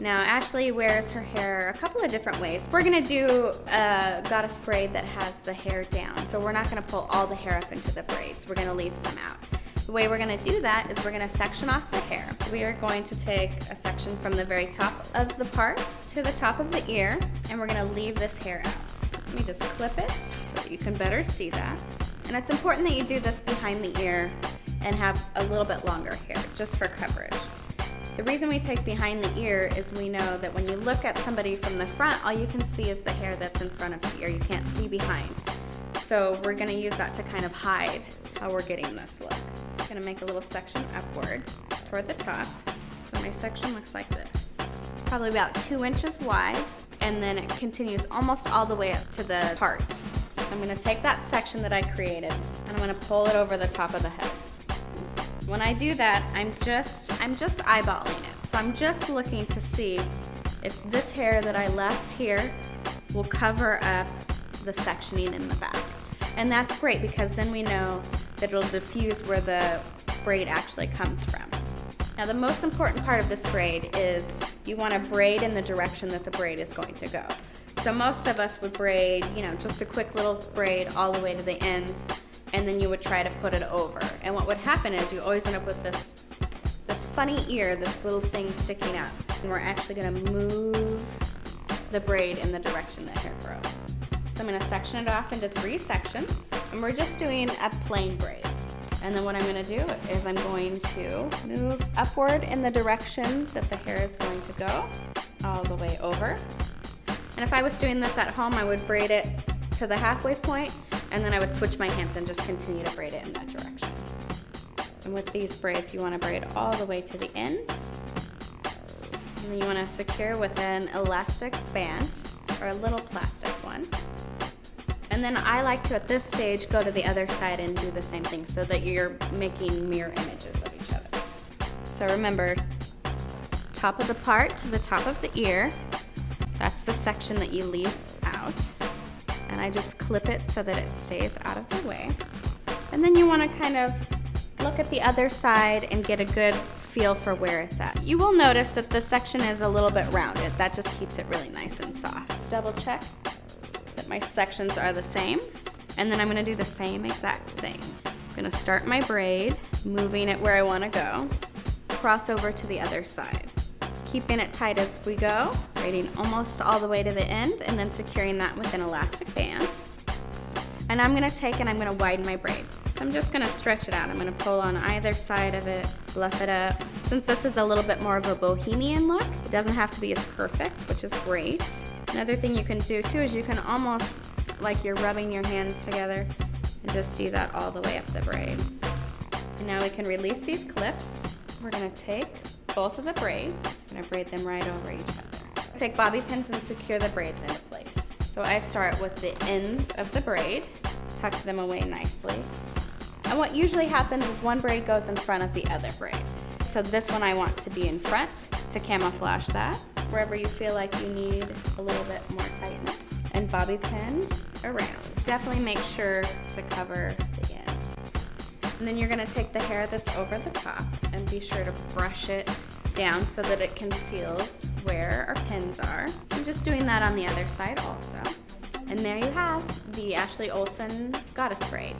Now Ashley wears her hair a couple of different ways. We're gonna do a goddess braid that has the hair down. So we're not gonna pull all the hair up into the braids. We're gonna leave some out. The way we're gonna do that is we're gonna section off the hair. We are going to take a section from the very top of the part to the top of the ear, and we're gonna leave this hair out. Let me just clip it so that you can better see that. And it's important that you do this behind the ear and have a little bit longer hair, just for coverage. The reason we take behind the ear is we know that when you look at somebody from the front, all you can see is the hair that's in front of the ear. You can't see behind. So we're gonna use that to kind of hide how we're getting this look. I'm gonna make a little section upward toward the top. So my section looks like this. It's probably about 2 inches wide, and then it continues almost all the way up to the part. So I'm gonna take that section that I created, and I'm gonna pull it over the top of the head. When I do that, I'm just eyeballing it. So I'm just looking to see if this hair that I left here will cover up the sectioning in the back. And that's great because then we know that it'll diffuse where the braid actually comes from. Now the most important part of this braid is you want to braid in the direction that the braid is going to go. So most of us would braid, just a quick little braid all the way to the ends, and then you would try to put it over. And what would happen is you always end up with this funny ear, this little thing sticking out. And we're actually gonna move the braid in the direction the hair grows. So I'm gonna section it off into 3 sections, and we're just doing a plain braid. And then what I'm gonna do is I'm going to move upward in the direction that the hair is going to go, all the way over. And if I was doing this at home, I would braid it to the halfway point, and then I would switch my hands and just continue to braid it in that direction. And with these braids, you want to braid all the way to the end. And then you want to secure with an elastic band or a little plastic one. And then I like to, at this stage, go to the other side and do the same thing so that you're making mirror images of each other. So remember, top of the part to the top of the ear, that's the section that you leave out. And I just clip it so that it stays out of the way. And then you want to kind of look at the other side and get a good feel for where it's at. You will notice that the section is a little bit rounded. That just keeps it really nice and soft. So double check that my sections are the same. And then I'm going to do the same exact thing. I'm going to start my braid, moving it where I want to go, cross over to the other side. Keeping it tight as we go, braiding almost all the way to the end, and then securing that with an elastic band. And I'm gonna take and I'm gonna widen my braid. So I'm just gonna stretch it out. I'm gonna pull on either side of it, fluff it up. Since this is a little bit more of a bohemian look, it doesn't have to be as perfect, which is great. Another thing you can do too is you can almost, like you're rubbing your hands together, and just do that all the way up the braid. And now we can release these clips. We're gonna take both of the braids. I'm gonna braid them right over each other. Take bobby pins and secure the braids into place. So I start with the ends of the braid, tuck them away nicely. And what usually happens is one braid goes in front of the other braid. So this one I want to be in front to camouflage that. Wherever you feel like you need a little bit more tightness. And bobby pin around. Definitely make sure to cover the end. And then you're gonna take the hair that's over the top and be sure to brush it down so that it conceals where our pins are. So I'm just doing that on the other side also. And there you have the Ashley Olsen goddess braid.